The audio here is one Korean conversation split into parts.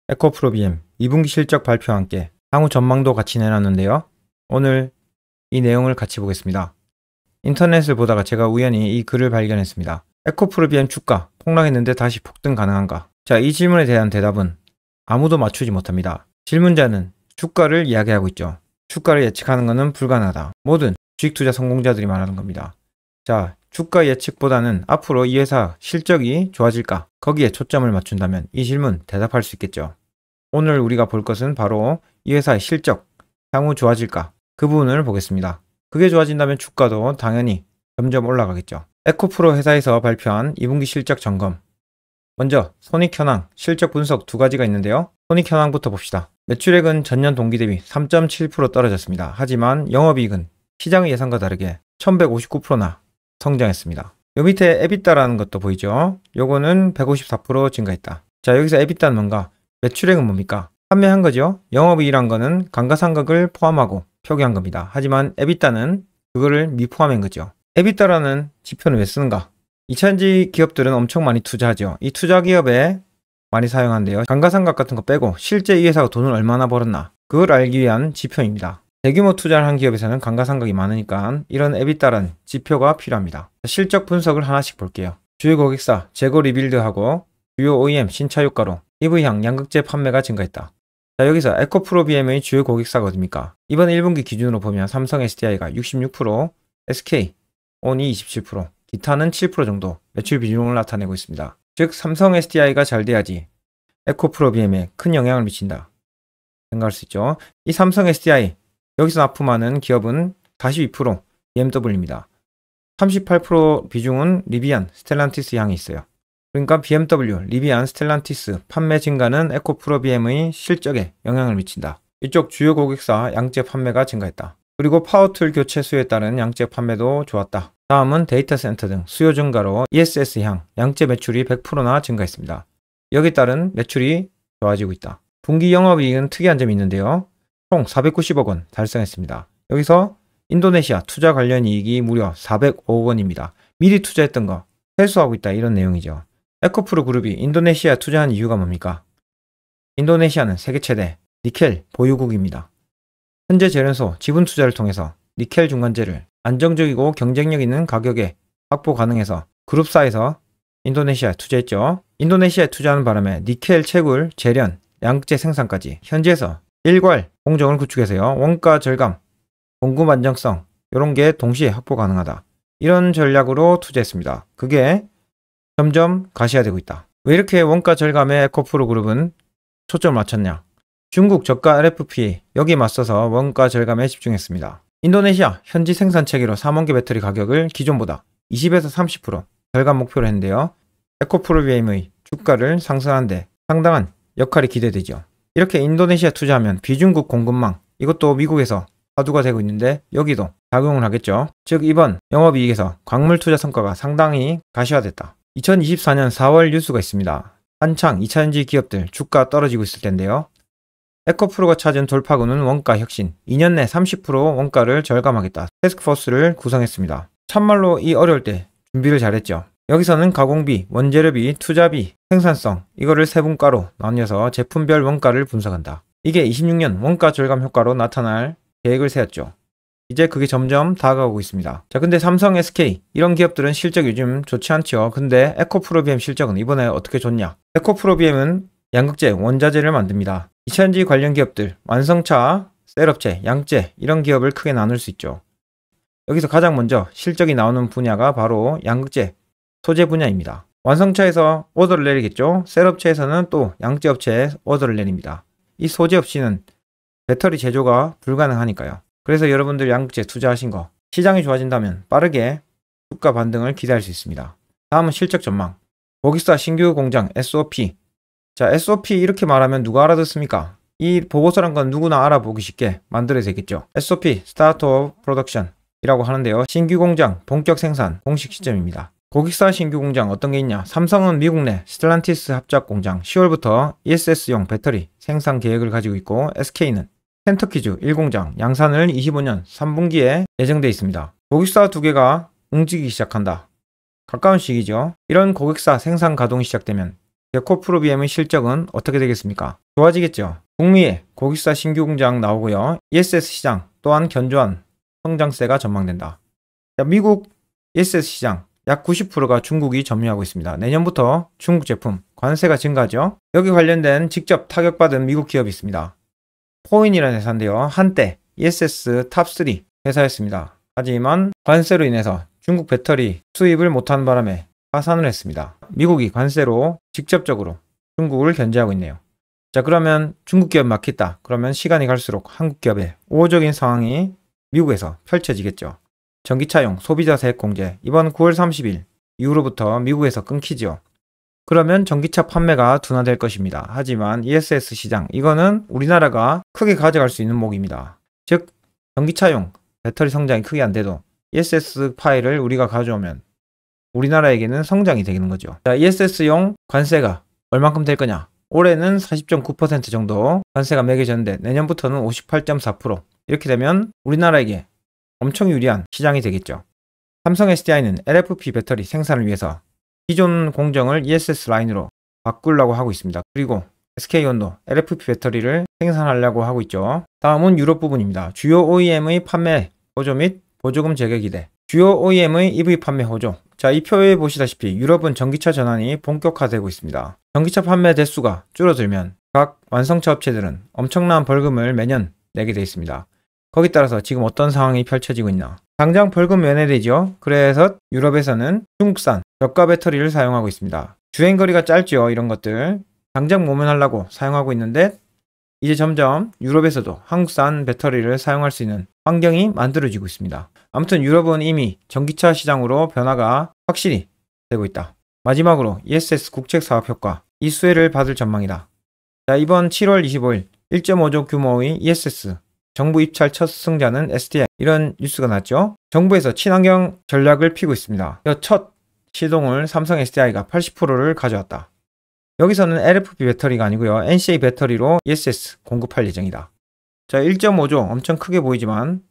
에코프로 BM 2분기 실적 발표와 함께 향후 전망도 같이 내놨는데요. 오늘 이 내용을 같이 보겠습니다. 인터넷을 보다가 제가 우연히 이 글을 발견했습니다. 에코프로 BM 주가 폭락했는데 다시 폭등 가능한가? 자, 이 질문에 대한 대답은 아무도 맞추지 못합니다. 질문자는 주가를 이야기하고 있죠. 주가를 예측하는 것은 불가능하다. 모든 주식투자 성공자들이 말하는 겁니다. 자, 주가 예측보다는 앞으로 이 회사 실적이 좋아질까? 거기에 초점을 맞춘다면 이 질문 대답할 수 있겠죠. 오늘 우리가 볼 것은 바로 이 회사의 실적, 향후 좋아질까? 그 부분을 보겠습니다. 그게 좋아진다면 주가도 당연히 점점 올라가겠죠. 에코프로 회사에서 발표한 2분기 실적 점검. 먼저 손익현황, 실적 분석 두 가지가 있는데요. 손익현황부터 봅시다. 매출액은 전년 동기 대비 3.7% 떨어졌습니다. 하지만 영업이익은 시장의 예상과 다르게 1159%나 성장했습니다. 요 밑에 에비타라는 것도 보이죠? 요거는 154% 증가했다. 자, 여기서 에비타는 뭔가? 매출액은 뭡니까? 판매한 거죠? 영업이익이란 거는 감가상각을 포함하고 표기한 겁니다. 하지만 에비타는 그거를 미포함한 거죠. 에비타라는 지표는 왜 쓰는가? 2차전지 기업들은 엄청 많이 투자하죠. 이 투자 기업에 많이 사용한대요. 감가상각 같은 거 빼고 실제 이 회사가 돈을 얼마나 벌었나? 그걸 알기 위한 지표입니다. 대규모 투자를 한 기업에서는 감가상각이 많으니까 이런 에비타라는 지표가 필요합니다. 실적 분석을 하나씩 볼게요. 주요 고객사 재고 리빌드하고 주요 OEM 신차 효과로 EV향 양극재 판매가 증가했다. 자, 여기서 에코프로 BM의 주요 고객사가 어딥니까? 이번 1분기 기준으로 보면 삼성 SDI가 66%, SK, 온이 27%, 기타는 7% 정도 매출 비중을 나타내고 있습니다. 즉 삼성 SDI가 잘 돼야지 에코프로 BM에 큰 영향을 미친다 생각할 수 있죠. 이 삼성 SDI 여기서 납품하는 기업은 42% BMW입니다. 38% 비중은 리비안, 스텔란티스 향이 있어요. 그러니까 BMW, 리비안, 스텔란티스 판매 증가는 에코프로 BM의 실적에 영향을 미친다. 이쪽 주요 고객사 양재 판매가 증가했다. 그리고 파워툴 교체 수요에 따른 양재 판매도 좋았다. 다음은 데이터 센터 등 수요 증가로 ESS향 양재 매출이 100%나 증가했습니다. 여기에 따른 매출이 좋아지고 있다. 분기 영업이익은 특이한 점이 있는데요. 총 490억 원 달성했습니다. 여기서 인도네시아 투자 관련 이익이 무려 405억 원입니다. 미리 투자했던 거 회수하고 있다 이런 내용이죠. 에코프로 그룹이 인도네시아에 투자한 이유가 뭡니까? 인도네시아는 세계 최대 니켈 보유국입니다. 현재 재련소 지분 투자를 통해서 니켈 중간재를 안정적이고 경쟁력 있는 가격에 확보 가능해서 그룹사에서 인도네시아에 투자했죠. 이인도네시아에 투자하는 바람에 니켈 채굴, 재련, 양극재 생산까지 현지에서 일괄 공정을 구축해서요. 원가 절감, 공급 안정성 이런 게 동시에 확보 가능하다. 이런 전략으로 투자했습니다. 그게 점점 가시화되고 있다. 왜 이렇게 원가 절감에 에코프로 그룹은 초점을 맞췄냐? 중국 저가 LFP 여기에 맞서서 원가 절감에 집중했습니다. 인도네시아 현지 생산 체계로 3원기 배터리 가격을 기존보다 20에서 30% 절감 목표로 했는데요. 에코프로 BM의 주가를 상승하는 데 상당한 역할이 기대되죠. 이렇게 인도네시아 투자하면 비중국 공급망 이것도 미국에서 화두가 되고 있는데 여기도 작용을 하겠죠. 즉 이번 영업이익에서 광물 투자 성과가 상당히 가시화됐다. 2024년 4월 뉴스가 있습니다. 한창 2차전지 기업들 주가 떨어지고 있을 텐데요. 에코프로가 찾은 돌파구는 원가 혁신, 2년 내 30% 원가를 절감하겠다. 태스크포스를 구성했습니다. 참말로 이 어려울 때 준비를 잘했죠. 여기서는 가공비, 원재료비, 투자비, 생산성 이거를 세 분과로 나뉘어서 제품별 원가를 분석한다. 이게 26년 원가 절감 효과로 나타날 계획을 세웠죠. 이제 그게 점점 다가오고 있습니다. 자, 근데 삼성, SK 이런 기업들은 실적 요즘 좋지 않죠. 근데 에코프로 BM 실적은 이번에 어떻게 좋냐? 에코프로 BM은 양극재, 원자재를 만듭니다. 2차전지 관련 기업들, 완성차, 셀업체, 양재 이런 기업을 크게 나눌 수 있죠. 여기서 가장 먼저 실적이 나오는 분야가 바로 양극재, 소재 분야입니다. 완성차에서 오더를 내리겠죠. 셀업체에서는 또 양재업체에 오더를 내립니다. 이 소재 없이는 배터리 제조가 불가능하니까요. 그래서 여러분들 양극재 투자하신 거 시장이 좋아진다면 빠르게 주가 반등을 기대할 수 있습니다. 다음은 실적 전망. 고객사 신규 공장 SOP. 자, SOP 이렇게 말하면 누가 알아듣습니까? 이 보고서란 건 누구나 알아보기 쉽게 만들어야 되겠죠. SOP, Start of Production 이라고 하는데요. 신규 공장 본격 생산 공식 시점입니다. 고객사 신규 공장 어떤 게 있냐? 삼성은 미국 내 스텔란티스 합작 공장 10월부터 ESS용 배터리 생산 계획을 가지고 있고 SK는 켄터키주 1공장 양산을 25년 3분기에 예정돼 있습니다. 고객사 두 개가 움직이기 시작한다. 가까운 시기죠. 이런 고객사 생산 가동이 시작되면 에코프로비엠의 실적은 어떻게 되겠습니까? 좋아지겠죠. 북미의 고기사 신규 공장 나오고요. ESS 시장 또한 견조한 성장세가 전망된다. 미국 ESS 시장 약 90%가 중국이 점유하고 있습니다. 내년부터 중국 제품 관세가 증가하죠. 여기 관련된 직접 타격받은 미국 기업이 있습니다. 포인이라는 회사인데요. 한때 ESS 탑3 회사였습니다. 하지만 관세로 인해서 중국 배터리 수입을 못한 바람에 파산을 했습니다. 미국이 관세로 직접적으로 중국을 견제하고 있네요. 자, 그러면 중국 기업 막혔다. 그러면 시간이 갈수록 한국 기업의 우호적인 상황이 미국에서 펼쳐지겠죠. 전기차용 소비자 세액 공제 이번 9월 30일 이후로부터 미국에서 끊기죠. 그러면 전기차 판매가 둔화될 것입니다. 하지만 ESS 시장 이거는 우리나라가 크게 가져갈 수 있는 목입니다. 즉 전기차용 배터리 성장이 크게 안 돼도 ESS 파일을 우리가 가져오면 우리나라에게는 성장이 되는 거죠. 자, ESS용 관세가 얼만큼 될 거냐? 올해는 40.9% 정도 관세가 매겨졌는데 내년부터는 58.4% 이렇게 되면 우리나라에게 엄청 유리한 시장이 되겠죠. 삼성 SDI는 LFP 배터리 생산을 위해서 기존 공정을 ESS 라인으로 바꾸려고 하고 있습니다. 그리고 SK온도 LFP 배터리를 생산하려고 하고 있죠. 다음은 유럽 부분입니다. 주요 OEM의 판매 호조 및 보조금 재개 기대. 주요 OEM의 EV 판매 호조. 자, 이 표에 보시다시피 유럽은 전기차 전환이 본격화되고 있습니다. 전기차 판매 대수가 줄어들면 각 완성차 업체들은 엄청난 벌금을 매년 내게 되어 있습니다. 거기에 따라서 지금 어떤 상황이 펼쳐지고 있나? 당장 벌금 면회되죠. 그래서 유럽에서는 중국산 저가 배터리를 사용하고 있습니다. 주행거리가 짧죠. 이런 것들 당장 모면하려고 사용하고 있는데 이제 점점 유럽에서도 한국산 배터리를 사용할 수 있는 환경이 만들어지고 있습니다. 아무튼 유럽은 이미 전기차 시장으로 변화가 확실히 되고 있다. 마지막으로 ESS 국책사업 효과 이 수혜를 받을 전망이다. 자, 이번 7월 25일 1.5조 규모의 ESS 정부 입찰 첫 승자는 SDI 이런 뉴스가 났죠. 정부에서 친환경 전략을 피고 있습니다. 첫 시동을 삼성 SDI가 80%를 가져왔다. 여기서는 LFP 배터리가 아니고요. NCA 배터리로 ESS 공급할 예정이다. 자, 1.5조 엄청 크게 보이지만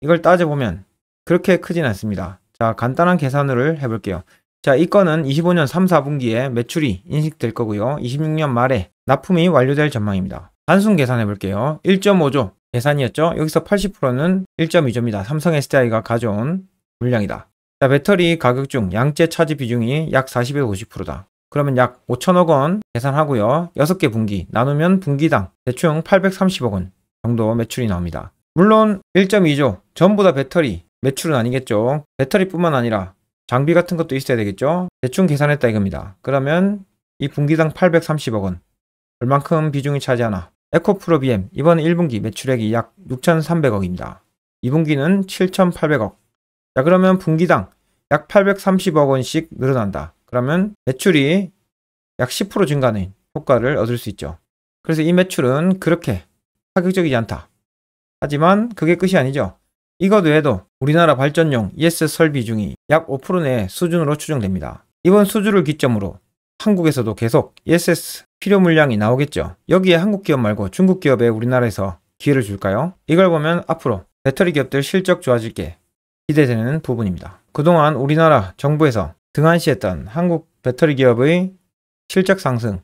이걸 따져보면 그렇게 크진 않습니다. 자, 간단한 계산을 해볼게요. 자, 이 건은 25년 3, 4분기에 매출이 인식될 거고요. 26년 말에 납품이 완료될 전망입니다. 단순 계산해 볼게요. 1.5조 계산이었죠. 여기서 80%는 1.2조입니다. 삼성 SDI가 가져온 물량이다. 자, 배터리 가격 중 양재 차지 비중이 약 40에서 50%다. 그러면 약 5천억 원 계산하고요. 6개 분기 나누면 분기당 대충 830억 원 정도 매출이 나옵니다. 물론 1.2조 전부 다 배터리 매출은 아니겠죠. 배터리뿐만 아니라 장비 같은 것도 있어야 되겠죠. 대충 계산했다 이겁니다. 그러면 이 분기당 830억 원 얼만큼 비중이 차지하나? 에코프로비엠 이번 1분기 매출액이 약 6,300억입니다. 2분기는 7,800억. 자, 그러면 분기당 약 830억 원씩 늘어난다. 그러면 매출이 약 10% 증가하는 효과를 얻을 수 있죠. 그래서 이 매출은 그렇게 파격적이지 않다. 하지만 그게 끝이 아니죠. 이것 외에도 우리나라 발전용 ESS 설비 중이 약 5% 내 수준으로 추정됩니다. 이번 수주를 기점으로 한국에서도 계속 ESS 필요 물량이 나오겠죠. 여기에 한국 기업 말고 중국 기업에 우리나라에서 기회를 줄까요? 이걸 보면 앞으로 배터리 기업들 실적 좋아질 게 기대되는 부분입니다. 그동안 우리나라 정부에서 등한시했던 한국 배터리 기업의 실적 상승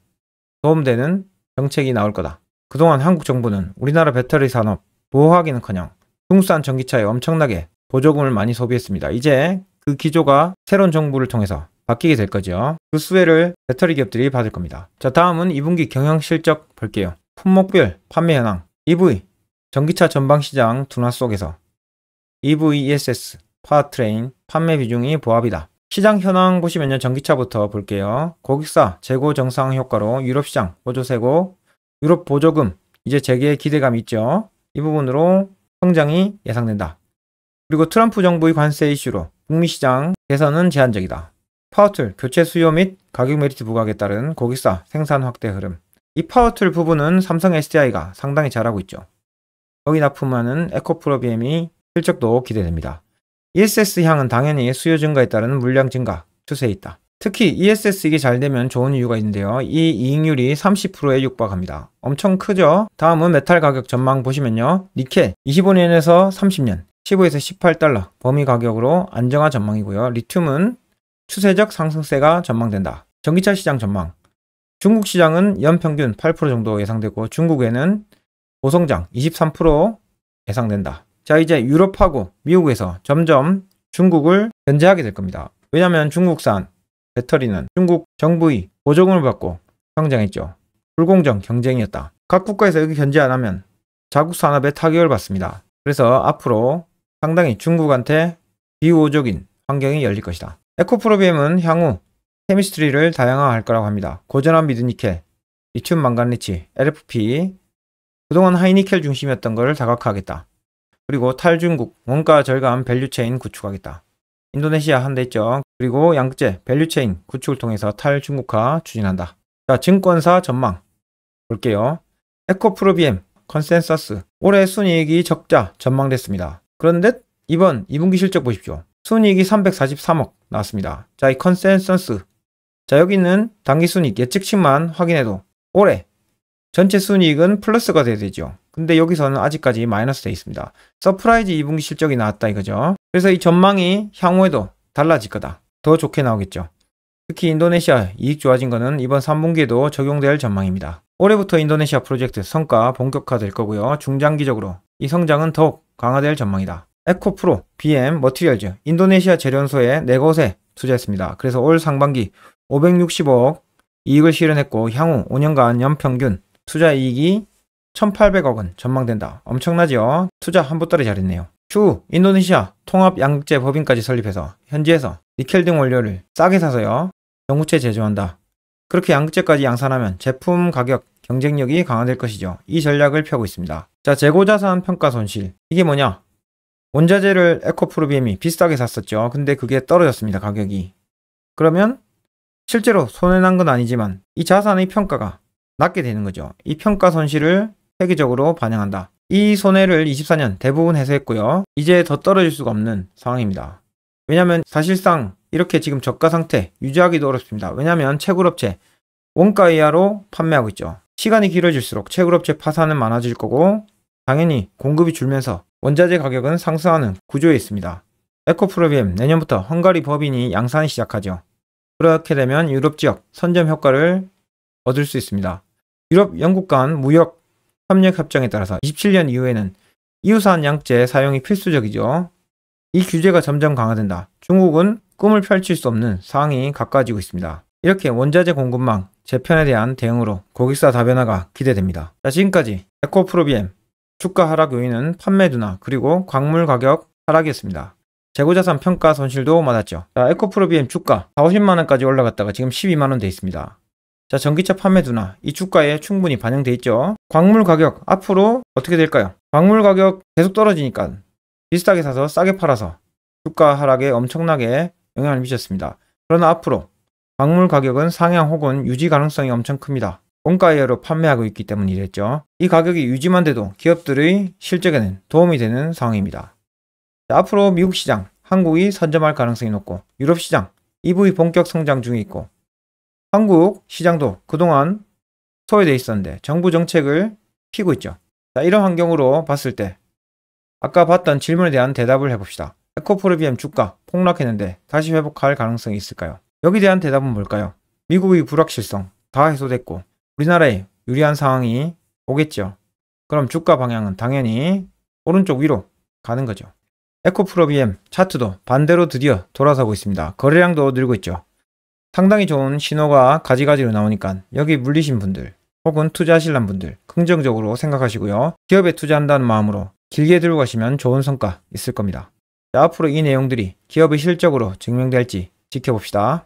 도움되는 정책이 나올 거다. 그동안 한국 정부는 우리나라 배터리 산업 보호하기는커녕 중국산 전기차에 엄청나게 보조금을 많이 소비했습니다. 이제 그 기조가 새로운 정부를 통해서 바뀌게 될 거죠. 그 수혜를 배터리 기업들이 받을 겁니다. 자, 다음은 2분기 경영 실적 볼게요. 품목별 판매 현황 EV 전기차 전방 시장 둔화 속에서 EV ESS 파워트레인 판매 비중이 보합이다. 시장 현황 보시면요. 전기차부터 볼게요. 고객사 재고 정상 효과로 유럽 시장 보조세고 유럽 보조금 이제 재개의 기대감이 있죠. 이 부분으로 성장이 예상된다. 그리고 트럼프 정부의 관세 이슈로 북미 시장 개선은 제한적이다. 파워툴 교체 수요 및 가격 메리트 부각에 따른 고객사 생산 확대 흐름. 이 파워툴 부분은 삼성 SDI가 상당히 잘하고 있죠. 여기 납품하는 에코프로비엠이 실적도 기대됩니다. ESS 향은 당연히 수요 증가에 따른 물량 증가 추세에 있다. 특히 ESS 이게 잘 되면 좋은 이유가 있는데요. 이 이익률이 30%에 육박합니다. 엄청 크죠? 다음은 메탈 가격 전망 보시면요. 니켈 25년에서 30년 15에서 18달러 범위 가격으로 안정화 전망이고요. 리튬은 추세적 상승세가 전망된다. 전기차 시장 전망 중국 시장은 연평균 8% 정도 예상되고 중국에는 고성장 23% 예상된다. 자, 이제 유럽하고 미국에서 점점 중국을 견제하게 될 겁니다. 왜냐하면 중국산 배터리는 중국 정부의 보조금을 받고 성장했죠. 불공정 경쟁이었다. 각 국가에서 여기 견제 안 하면 자국 산업에 타격을 받습니다. 그래서 앞으로 상당히 중국한테 비우호적인 환경이 열릴 것이다. 에코프로비엠은 향후 케미스트리를 다양화할 거라고 합니다. 고전압 미드니켈, 리튬 망간리치, LFP, 그동안 하이니켈 중심이었던 것을 다각화하겠다. 그리고 탈중국, 원가 절감 밸류체인 구축하겠다. 인도네시아 한 대 있죠. 그리고 양극재 밸류체인 구축을 통해서 탈중국화 추진한다. 자, 증권사 전망 볼게요. 에코프로비엠 컨센서스 올해 순이익이 적자 전망됐습니다. 그런데 이번 2분기 실적 보십시오. 순이익이 343억 나왔습니다. 자, 이 컨센서스, 자, 여기 있는 당기순이익 예측치만 확인해도 올해 전체 순이익은 플러스가 돼야 되죠. 근데 여기서는 아직까지 마이너스 되어 있습니다. 서프라이즈 2분기 실적이 나왔다 이거죠. 그래서 이 전망이 향후에도 달라질 거다. 더 좋게 나오겠죠. 특히 인도네시아 이익 좋아진 거는 이번 3분기에도 적용될 전망입니다. 올해부터 인도네시아 프로젝트 성과 본격화될 거고요. 중장기적으로 이 성장은 더욱 강화될 전망이다. 에코프로, BM, 머티리얼즈, 인도네시아 재련소에 4곳에 투자했습니다. 그래서 올 상반기 560억 이익을 실현했고 향후 5년간 연평균 투자 이익이 1,800억은 전망된다. 엄청나죠? 투자 한 보따리 잘했네요. 추후 인도네시아 통합 양극재 법인까지 설립해서 현지에서 니켈 등 원료를 싸게 사서요. 전구체 제조한다. 그렇게 양극재까지 양산하면 제품 가격 경쟁력이 강화될 것이죠. 이 전략을 펴고 있습니다. 자, 재고자산 평가 손실. 이게 뭐냐? 원자재를 에코프로비엠이 비싸게 샀었죠. 근데 그게 떨어졌습니다. 가격이. 그러면 실제로 손해난 건 아니지만 이 자산의 평가가 낮게 되는 거죠. 이 평가 손실을 회계적으로 반영한다. 이 손해를 24년 대부분 해소했고요. 이제 더 떨어질 수가 없는 상황입니다. 왜냐하면 사실상 이렇게 지금 저가 상태 유지하기도 어렵습니다. 왜냐하면 채굴업체 원가 이하로 판매하고 있죠. 시간이 길어질수록 채굴업체 파산은 많아질 거고 당연히 공급이 줄면서 원자재 가격은 상승하는 구조에 있습니다. 에코프로비엠 내년부터 헝가리 법인이 양산이 시작하죠. 그렇게 되면 유럽 지역 선점 효과를 얻을 수 있습니다. 유럽, 영국 간 무역 협력 협정에 따라서 27년 이후에는 이웃산 양재 사용이 필수적이죠. 이 규제가 점점 강화된다. 중국은 꿈을 펼칠 수 없는 상황이 가까워지고 있습니다. 이렇게 원자재 공급망 재편에 대한 대응으로 고객사 다변화가 기대됩니다. 자, 지금까지 에코프로비엠 주가 하락 요인은 판매 둔화 그리고 광물 가격 하락이었습니다. 재고자산 평가 손실도 맞았죠. 자, 에코프로비엠 주가 40~50만원까지 올라갔다가 지금 12만원 돼 있습니다. 자, 전기차 판매 둔화 이 주가에 충분히 반영돼 있죠. 광물 가격 앞으로 어떻게 될까요? 광물 가격 계속 떨어지니까 비슷하게 사서 싸게 팔아서 주가 하락에 엄청나게 영향을 미쳤습니다. 그러나 앞으로 광물 가격은 상향 혹은 유지 가능성이 엄청 큽니다. 원가 이하로 판매하고 있기 때문이랬죠. 이 가격이 유지만 돼도 기업들의 실적에는 도움이 되는 상황입니다. 자, 앞으로 미국 시장, 한국이 선점할 가능성이 높고 유럽 시장, EV 본격 성장 중에 있고 한국 시장도 그동안 소외되어 있었는데 정부 정책을 피고 있죠. 자, 이런 환경으로 봤을 때 아까 봤던 질문에 대한 대답을 해봅시다. 에코프로비엠 주가 폭락했는데 다시 회복할 가능성이 있을까요? 여기에 대한 대답은 뭘까요? 미국의 불확실성 다 해소됐고 우리나라에 유리한 상황이 오겠죠. 그럼 주가 방향은 당연히 오른쪽 위로 가는 거죠. 에코프로비엠 차트도 반대로 드디어 돌아서고 있습니다. 거래량도 늘고 있죠. 상당히 좋은 신호가 가지가지로 나오니까 여기 물리신 분들 혹은 투자하실란 분들 긍정적으로 생각하시고요. 기업에 투자한다는 마음으로 길게 들고 가시면 좋은 성과 있을 겁니다. 자, 앞으로 이 내용들이 기업의 실적으로 증명될지 지켜봅시다.